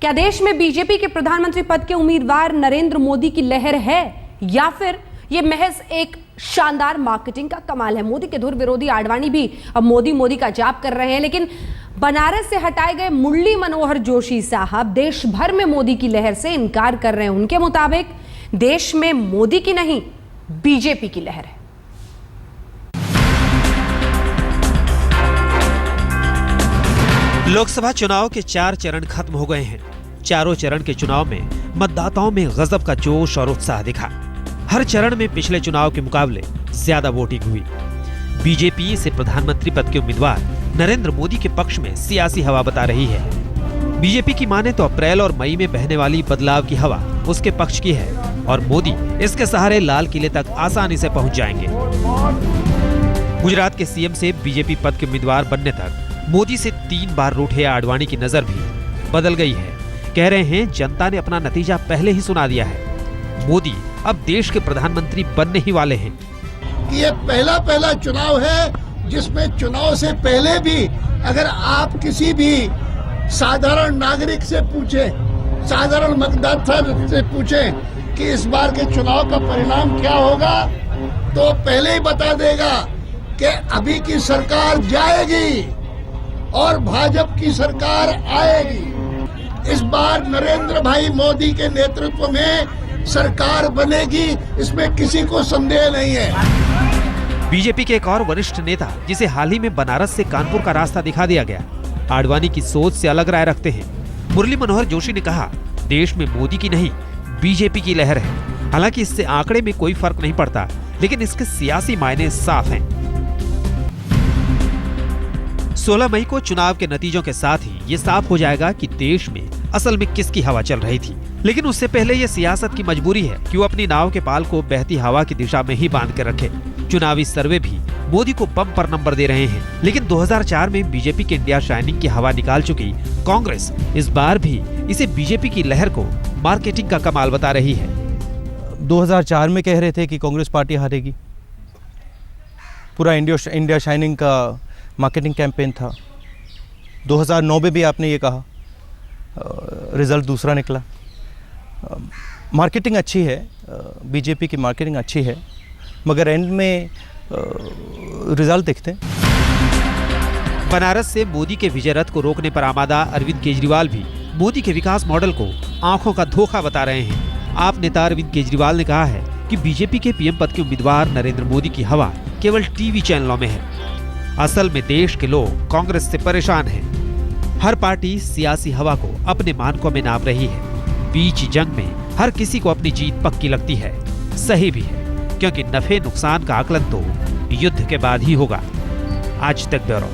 क्या देश में बीजेपी के प्रधानमंत्री पद के उम्मीदवार नरेंद्र मोदी की लहर है या फिर ये महज एक शानदार मार्केटिंग का कमाल है? मोदी के धुर विरोधी आडवाणी भी अब मोदी का जाप कर रहे हैं, लेकिन बनारस से हटाए गए मुरली मनोहर जोशी साहब देश भर में मोदी की लहर से इनकार कर रहे हैं। उनके मुताबिक देश में मोदी की नहीं, बीजेपी की लहर है। लोकसभा चुनाव के 4 चरण खत्म हो गए हैं। चारों चरण के चुनाव में मतदाताओं में गजब का जोश और उत्साह दिखा। हर चरण में पिछले चुनाव के मुकाबले ज्यादा वोटिंग हुई। बीजेपी से प्रधानमंत्री पद के उम्मीदवार नरेंद्र मोदी के पक्ष में सियासी हवा बता रही है। बीजेपी की माने तो अप्रैल और मई में बहने वाली बदलाव की हवा उसके पक्ष की है और मोदी इसके सहारे लाल किले तक आसानी से पहुंच जाएंगे। गुजरात के सीएम से बीजेपी पद के उम्मीदवार बनने तक मोदी से 3 बार रूठे आडवाणी की नजर भी बदल गई है। कह रहे हैं जनता ने अपना नतीजा पहले ही सुना दिया है। मोदी अब देश के प्रधानमंत्री बनने ही वाले हैं। ये पहला चुनाव है जिसमें चुनाव से पहले भी अगर आप किसी भी साधारण नागरिक से पूछे, साधारण मतदाता से पूछे कि इस बार के चुनाव का परिणाम क्या होगा, तो पहले ही बता देगा कि अभी की सरकार जाएगी और भाजपा की सरकार आएगी। इस बार नरेंद्र भाई मोदी के नेतृत्व में सरकार बनेगी, इसमें किसी को संदेह नहीं है। बीजेपी के एक और वरिष्ठ नेता जिसे हाल ही में बनारस से कानपुर का रास्ता दिखा दिया गया, आडवाणी की सोच से अलग राय रखते हैं। मुरली मनोहर जोशी ने कहा, देश में मोदी की नहीं बीजेपी की लहर है। हालांकि इससे आंकड़े में कोई फर्क नहीं पड़ता, लेकिन इसके सियासी मायने साफ हैं। 16 मई को चुनाव के नतीजों के साथ ही ये साफ हो जाएगा कि देश में असल में किसकी हवा चल रही थी। लेकिन उससे पहले ये सियासत की मजबूरी है कि वो अपनी नाव के पाल को बहती हवा की दिशा में ही बांध कर रखे। चुनावी सर्वे भी मोदी को बम पर नंबर दे रहे हैं, लेकिन 2004 में बीजेपी के इंडिया शाइनिंग की हवा निकाल चुकी कांग्रेस इस बार भी इसे बीजेपी की लहर को मार्केटिंग का कमाल बता रही है। 2004 में कह रहे थे कि कांग्रेस पार्टी हारेगी, पूरा इंडिया शाइनिंग का मार्केटिंग कैंपेन था। 2009 में भी आपने ये कहा, रिजल्ट दूसरा निकला। मार्केटिंग अच्छी है, बीजेपी की मार्केटिंग अच्छी है, मगर एंड में रिजल्ट देखते हैं। बनारस से मोदी के विजय रथ को रोकने पर आमादा अरविंद केजरीवाल भी मोदी के विकास मॉडल को आंखों का धोखा बता रहे हैं। आप नेता अरविंद केजरीवाल ने कहा है कि बीजेपी के पीएम पद के उम्मीदवार नरेंद्र मोदी की हवा केवल टीवी चैनलों में है। असल में देश के लोग कांग्रेस से परेशान हैं। हर पार्टी सियासी हवा को अपने मानकों में नाप रही है। बीच जंग में हर किसी को अपनी जीत पक्की लगती है। सही भी है, क्योंकि नफे नुकसान का आकलन तो युद्ध के बाद ही होगा। आज तक ब्यूरो।